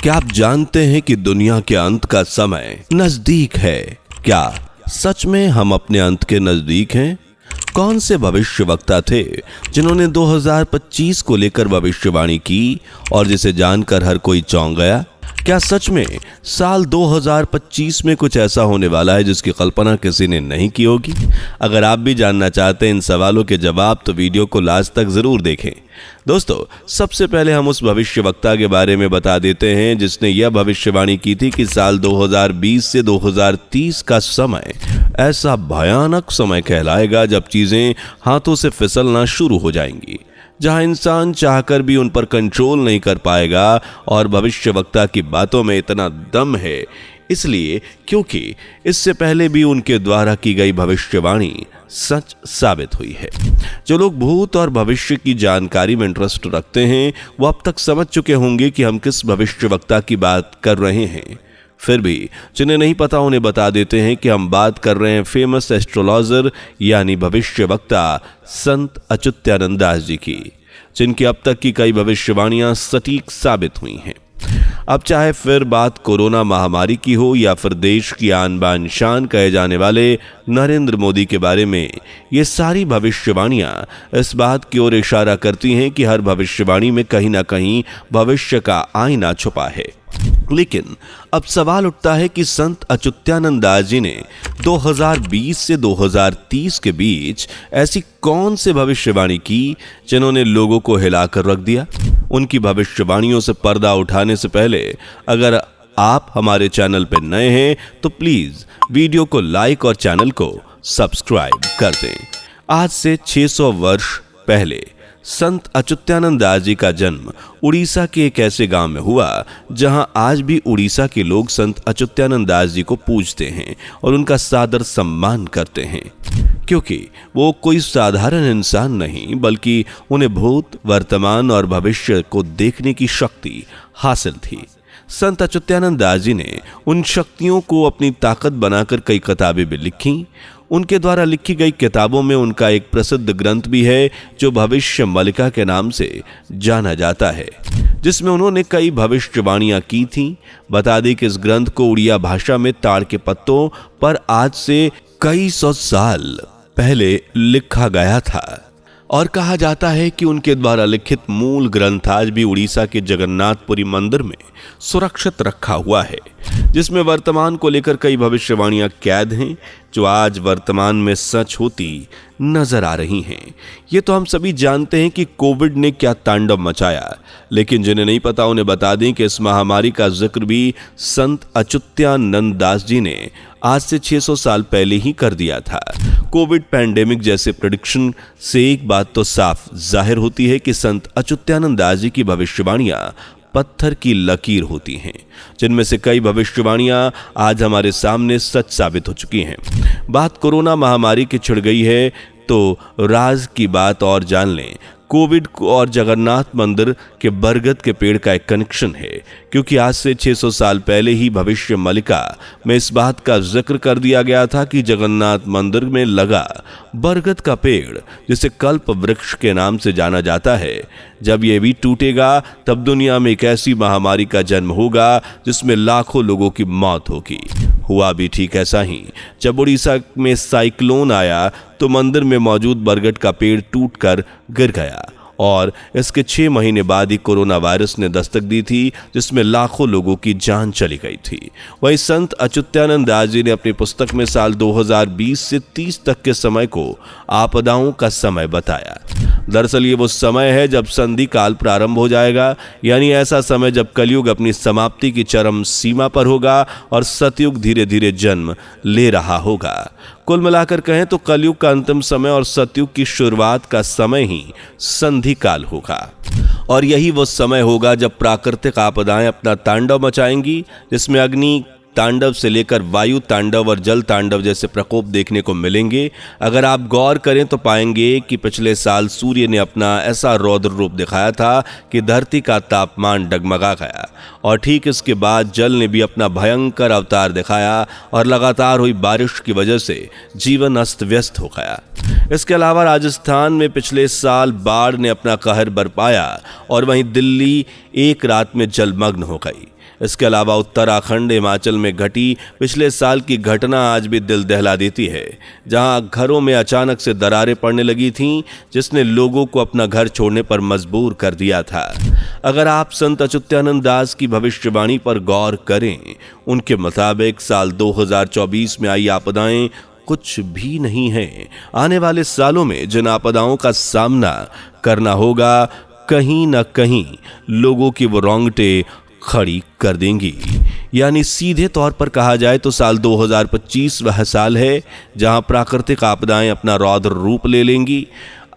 क्या आप जानते हैं कि दुनिया के अंत का समय नजदीक है? क्या सच में हम अपने अंत के नजदीक हैं? कौन से भविष्यवक्ता थे जिन्होंने 2025 को लेकर भविष्यवाणी की और जिसे जानकर हर कोई चौंक गया? क्या सच में साल 2025 में कुछ ऐसा होने वाला है जिसकी कल्पना किसी ने नहीं की होगी? अगर आप भी जानना चाहते हैं इन सवालों के जवाब तो वीडियो को लास्ट तक जरूर देखें। दोस्तों, सबसे पहले हम उस भविष्यवक्ता के बारे में बता देते हैं जिसने यह भविष्यवाणी की थी कि साल 2020 से 2030 का समय ऐसा भयानक समय कहलाएगा जब चीजें हाथों से फिसलना शुरू हो जाएंगी, जहां इंसान चाहकर भी उन पर कंट्रोल नहीं कर पाएगा। और भविष्यवक्ता की बातों में इतना दम है इसलिए क्योंकि इससे पहले भी उनके द्वारा की गई भविष्यवाणी सच साबित हुई है। जो लोग भूत और भविष्य की जानकारी में इंटरेस्ट रखते हैं वो अब तक समझ चुके होंगे कि हम किस भविष्यवक्ता की बात कर रहे हैं। फिर भी जिन्हें नहीं पता उन्हें बता देते हैं कि हम बात कर रहे हैं फेमस एस्ट्रोलॉजर यानी भविष्यवक्ता संत अच्युतानंद दास जी की, जिनकी अब तक की कई भविष्यवाणियां सटीक साबित हुई हैं। अब चाहे फिर बात कोरोना महामारी की हो या फिर देश की आन बान शान कहे जाने वाले नरेंद्र मोदी के बारे में, ये सारी भविष्यवाणियां इस बात की ओर इशारा करती हैं कि हर भविष्यवाणी में कहीं ना कहीं भविष्य का आईना छुपा है। लेकिन अब सवाल उठता है कि संत अच्युतानंद दास जी ने 2020 से 2030 के बीच ऐसी कौन सी भविष्यवाणी की जिन्होंने लोगों को हिलाकर रख दिया? उनकी भविष्यवाणियों से पर्दा उठाने से पहले अगर आप हमारे चैनल पर नए हैं तो प्लीज वीडियो को लाइक और चैनल को सब्सक्राइब कर दें। आज से 600 वर्ष पहले संत अच्युतानंद दास जी का जन्म उड़ीसा के एक ऐसे गांव में हुआ जहां आज भी उड़ीसा के लोग संत अच्युतानंद दास जी को पूजते हैं और उनका सादर सम्मान करते हैं, क्योंकि वो कोई साधारण इंसान नहीं बल्कि उन्हें भूत, वर्तमान और भविष्य को देखने की शक्ति हासिल थी। संत अच्युतानंद दास जी ने उन शक्तियों को अपनी ताकत बनाकर कई किताबें भी लिखी। उनके द्वारा लिखी गई किताबों में उनका एक प्रसिद्ध ग्रंथ भी है जो भविष्य मलिका के नाम से जाना जाता है, जिसमें उन्होंने कई भविष्यवाणियां की थीं। बता दें कि इस ग्रंथ को उड़िया भाषा में ताड़ के पत्तों पर आज से कई सौ साल पहले लिखा गया था और कहा जाता है कि उनके द्वारा लिखित मूल ग्रंथ आज भी उड़ीसा के जगन्नाथपुरी मंदिर में सुरक्षित रखा हुआ है, जिसमें वर्तमान को लेकर कई भविष्यवाणियां कैद हैं जो आज वर्तमान में सच होती नजर आ रही हैं। ये तो हम सभी जानते हैं कि कोविड ने क्या तांडव मचाया, लेकिन जिन्हें नहीं पता उन्हें बता दें कि इस महामारी का जिक्र भी संत अच्युतानंद दास जी ने आज से 600 साल पहले ही कर दिया था। कोविड पैंडेमिक जैसे प्रेडिक्शन से एक बात तो साफ जाहिर होती है कि संत अच्युतानंद दास जी की भविष्यवाणियां पत्थर की लकीर होती हैं, जिनमें से कई भविष्यवाणियां आज हमारे सामने सच साबित हो चुकी हैं। बात कोरोना महामारी की छिड़ गई है तो राज की बात और जान लें। कोविड और जगन्नाथ मंदिर के बरगद के पेड़ का एक कनेक्शन है, क्योंकि आज से 600 साल पहले ही भविष्य मलिका में इस बात का जिक्र कर दिया गया था कि जगन्नाथ मंदिर में लगा बरगद का पेड़, जिसे कल्प वृक्ष के नाम से जाना जाता है, जब यह भी टूटेगा तब दुनिया में एक ऐसी महामारी का जन्म होगा जिसमें लाखों लोगों की मौत होगी। हुआ भी ठीक ऐसा ही। जब उड़ीसा में साइक्लोन आया तो मंदिर में मौजूद बरगद का पेड़ टूटकर गिर गया और इसके 6 महीने बाद ही कोरोना वायरस ने दस्तक दी थी, जिसमें लाखों लोगों की जान चली गई थी। वही संत अच्युतानंद दास जी ने अपनी पुस्तक में साल 2020 से 30 तक के समय को आपदाओं का समय बताया। दरअसल ये वो समय है जब संधि काल प्रारंभ हो जाएगा, यानी ऐसा समय जब कलयुग अपनी समाप्ति की चरम सीमा पर होगा और सतयुग धीरे धीरे जन्म ले रहा होगा। कुल मिलाकर कहें तो कलयुग का अंतिम समय और सतयुग की शुरुआत का समय ही संधि काल होगा। और यही वो समय होगा जब प्राकृतिक आपदाएं अपना तांडव मचाएंगी, जिसमें अग्नि तांडव से लेकर वायु तांडव और जल तांडव जैसे प्रकोप देखने को मिलेंगे। अगर आप गौर करें तो पाएंगे कि पिछले साल सूर्य ने अपना ऐसा रौद्र रूप दिखाया था कि धरती का तापमान डगमगा गया, और ठीक इसके बाद जल ने भी अपना भयंकर अवतार दिखाया और लगातार हुई बारिश की वजह से जीवन अस्त व्यस्त हो गया। इसके अलावा राजस्थान में पिछले साल बाढ़ ने अपना कहर बरपाया और वहीं दिल्ली एक रात में जलमग्न हो गई। इसके अलावा उत्तराखंड हिमाचल में घटी पिछले साल की घटना आज भी दिल दहला देती है, जहां घरों में अचानक से दरारें पड़ने लगी थीं, जिसने लोगों को अपना घर छोड़ने पर मजबूर कर दिया था। अगर आप संत अच्युतानंद दास की भविष्यवाणी पर गौर करें, उनके मुताबिक साल 2024 में आई आपदाएं कुछ भी नहीं है। आने वाले सालों में जिन आपदाओं का सामना करना होगा, कहीं ना कहीं लोगों की वो रोंगटे खड़ी कर देंगी। यानी सीधे तौर पर कहा जाए तो साल 2025 वह साल है जहां प्राकृतिक आपदाएं अपना रौद्र रूप ले लेंगी।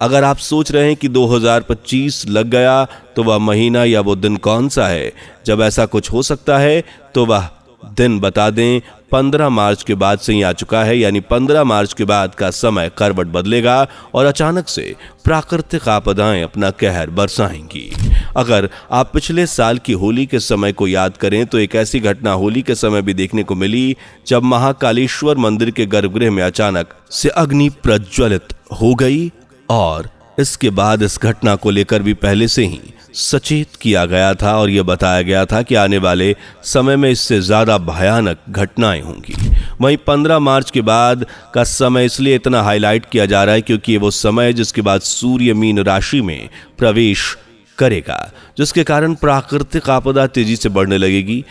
अगर आप सोच रहे हैं कि 2025 लग गया तो वह महीना या वो दिन कौन सा है जब ऐसा कुछ हो सकता है, तो वह दिन बता दें 15 मार्च के बाद से ही आ चुका है। यानी 15 मार्च के बाद का समय करवट बदलेगा और अचानक से प्राकृतिक आपदाएं अपना कहर बरसाएंगी। अगर आप पिछले साल की होली के समय को याद करें तो एक ऐसी घटना होली के समय भी देखने को मिली जब महाकालेश्वर मंदिर के गर्भगृह में अचानक से अग्नि प्रज्वलित हो गई और इसके बाद इस घटना को लेकर भी पहले से ही सचेत किया गया था और यह बताया गया था कि आने वाले समय में इससे ज्यादा भयानक घटनाएं होंगी। वहीं 15 मार्च के बाद का समय इसलिए इतना हाईलाइट किया जा रहा है क्योंकि ये वो समय है जिसके बाद सूर्य मीन राशि में प्रवेश करेगा, जिसके कारण प्राकृतिक आपदा तेजी से बढ़ने लगेगी।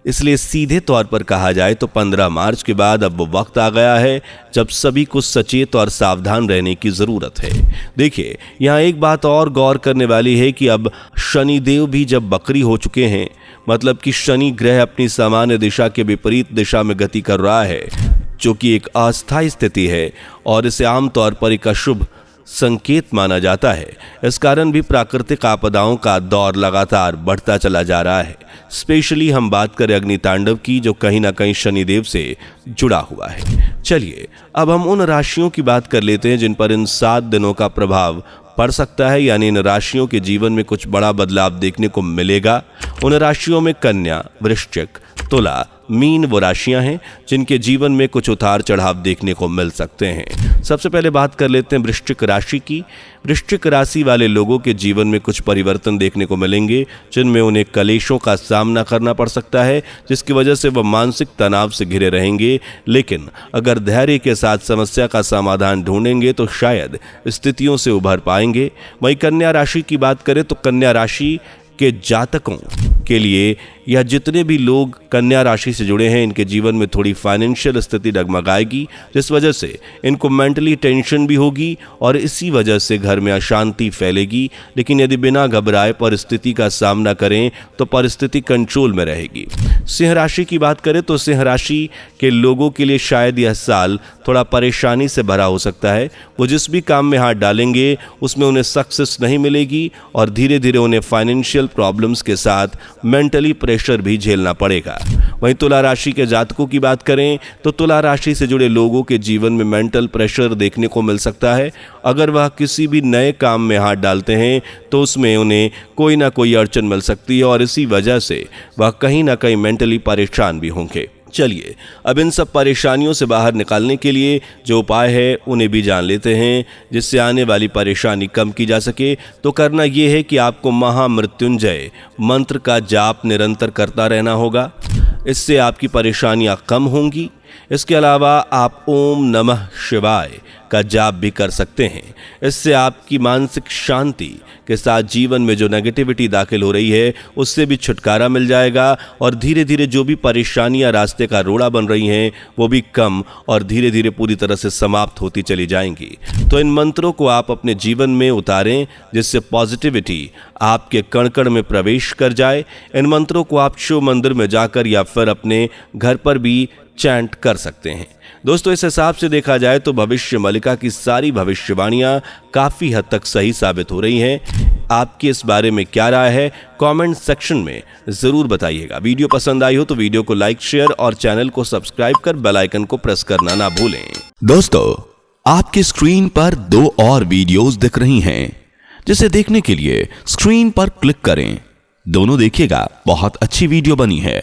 इसलिए सीधे तौर पर कहा जाए तो 15 मार्च के बाद अब वो वक्त आ गया है जब सभी को सचेत और सावधान रहने की जरूरत है। देखिए, यहाँ एक बात और गौर करने वाली है कि अब शनिदेव भी जब बकरी हो चुके हैं, मतलब कि शनि ग्रह अपनी सामान्य दिशा के विपरीत दिशा में गति कर रहा है, जो कि एक अस्थायी स्थिति है और इसे आमतौर पर एक अशुभ संकेत माना जाता है। इस कारण भी प्राकृतिक आपदाओं का दौर लगातार बढ़ता चला जा रहा है। स्पेशली हम बात करें अग्नितांडव की, जो कहीं ना कहीं शनिदेव से जुड़ा हुआ है। चलिए अब हम उन राशियों की बात कर लेते हैं जिन पर इन 7 दिनों का प्रभाव पड़ सकता है। यानी इन राशियों के जीवन में कुछ बड़ा बदलाव देखने को मिलेगा। उन राशियों में कन्या, वृश्चिक, तुला, मीन वो राशियां हैं जिनके जीवन में कुछ उतार चढ़ाव देखने को मिल सकते हैं। सबसे पहले बात कर लेते हैं वृश्चिक राशि की। वृश्चिक राशि वाले लोगों के जीवन में कुछ परिवर्तन देखने को मिलेंगे जिनमें उन्हें कलेशों का सामना करना पड़ सकता है, जिसकी वजह से वह मानसिक तनाव से घिरे रहेंगे। लेकिन अगर धैर्य के साथ समस्या का समाधान ढूंढेंगे तो शायद स्थितियों से उभर पाएंगे। वहीं कन्या राशि की बात करें तो कन्या राशि के जातकों के लिए या जितने भी लोग कन्या राशि से जुड़े हैं, इनके जीवन में थोड़ी फाइनेंशियल स्थिति डगमगाएगी, जिस वजह से इनको मेंटली टेंशन भी होगी और इसी वजह से घर में अशांति फैलेगी। लेकिन यदि बिना घबराए परिस्थिति का सामना करें तो परिस्थिति कंट्रोल में रहेगी। सिंह राशि की बात करें तो सिंह राशि के लोगों के लिए शायद यह साल थोड़ा परेशानी से भरा हो सकता है। वो जिस भी काम में हाथ डालेंगे उसमें उन्हें सक्सेस नहीं मिलेगी और धीरे धीरे उन्हें फाइनेंशियल प्रॉब्लम्स के साथ मेंटली प्रेशर भी झेलना पड़ेगा। वहीं तुला राशि के जातकों की बात करें तो तुला राशि से जुड़े लोगों के जीवन में मेंटल प्रेशर देखने को मिल सकता है। अगर वह किसी भी नए काम में हाथ डालते हैं तो उसमें उन्हें कोई ना कोई अड़चन मिल सकती है और इसी वजह से वह कहीं ना कहीं मेंटली परेशान भी होंगे। चलिए अब इन सब परेशानियों से बाहर निकालने के लिए जो उपाय है उन्हें भी जान लेते हैं, जिससे आने वाली परेशानी कम की जा सके। तो करना यह है कि आपको महामृत्युंजय मंत्र का जाप निरंतर करता रहना होगा। इससे आपकी परेशानियां कम होंगी। इसके अलावा आप ओम नमः शिवाय का जाप भी कर सकते हैं। इससे आपकी मानसिक शांति के साथ जीवन में जो नेगेटिविटी दाखिल हो रही है उससे भी छुटकारा मिल जाएगा और धीरे धीरे जो भी परेशानियां रास्ते का रोड़ा बन रही हैं वो भी कम और धीरे धीरे पूरी तरह से समाप्त होती चली जाएंगी। तो इन मंत्रों को आप अपने जीवन में उतारें जिससे पॉजिटिविटी आपके कण कण में प्रवेश कर जाए। इन मंत्रों को आप शिव मंदिर में जाकर या फिर अपने घर पर भी चैंट कर सकते हैं। दोस्तों, इस हिसाब से देखा जाए तो भविष्य मलिका की सारी भविष्यवाणियां काफी हद तक सही साबित हो रही हैं। आपकी इस बारे में क्या राय है कमेंट सेक्शन में जरूर बताइएगा। वीडियो पसंद आई हो तो वीडियो को लाइक, शेयर और चैनल को सब्सक्राइब कर बेल आइकन को प्रेस करना ना भूलें। दोस्तों, आपकी स्क्रीन पर 2 और वीडियोस दिख रही हैं, जिसे देखने के लिए स्क्रीन पर क्लिक करें। दोनों देखिएगा, बहुत अच्छी वीडियो बनी है।